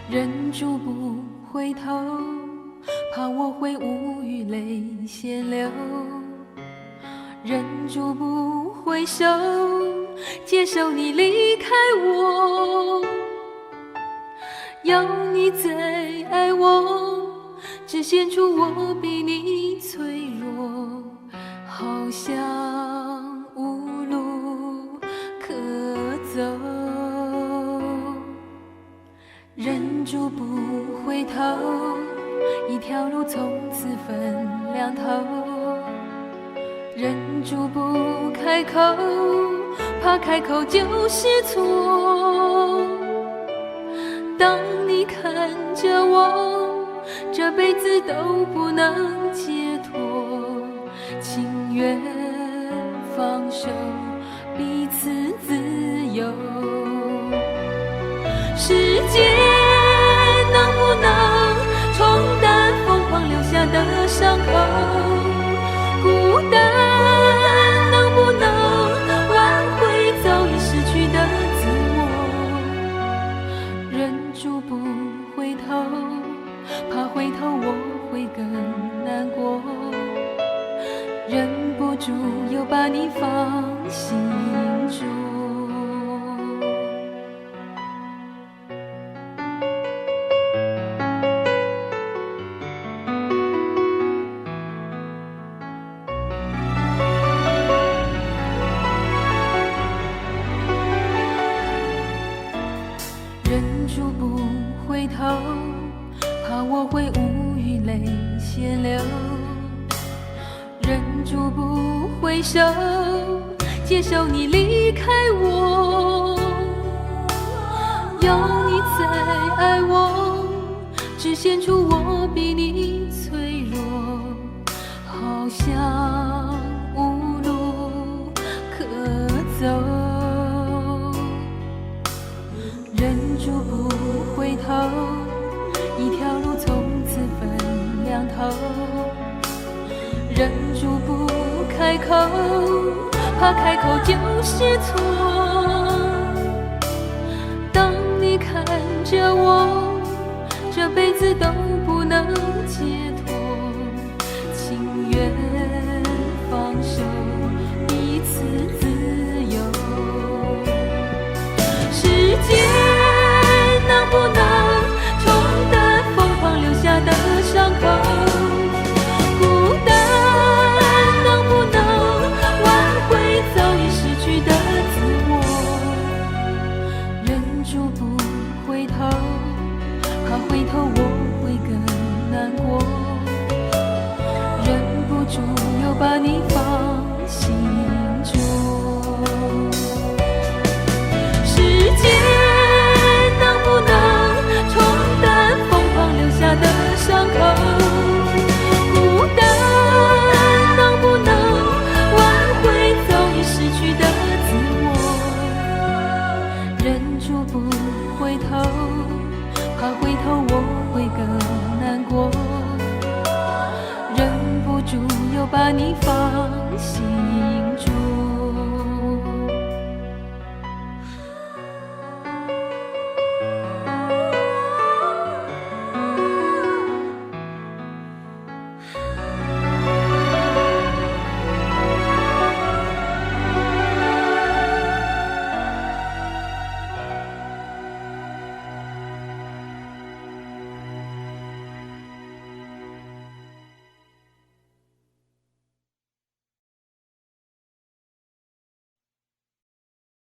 忍住不回头，怕我会无语泪先流。忍住不回首，接受你离开我。要你再爱我，只显出我比你脆弱，好像无路可走。忍住不回头，一条路从此分两头。忍住不开口，怕开口就是错。当你看着我，这辈子都不能解脱，情愿放手，彼此自由。世界能不能冲淡疯狂留下的伤口？孤单能不能挽回早已失去的自我？忍住不回头，怕回头我会更难过。忍不住又把你放心中。忍住不回头，怕我会无语泪先流。忍住不回首，接受你离开我。要你再爱我，只显出我比你脆弱，好像无路可走。忍住不回头，一条路从此分两头。忍住不开口，怕开口就是错。当你看着我，这辈子都不能解脱，情愿放手，彼此自由。世界能不能冲淡疯狂留下的伤口？孤单能不能挽回早已失去的自我？忍住不回头，怕回头我会更难过。忍不住又把你放心中。世界能不能冲淡疯狂留下的伤口？孤单能不能挽回早已失去的自我？忍住不回头，怕回头我会更难过。忍不住又把你放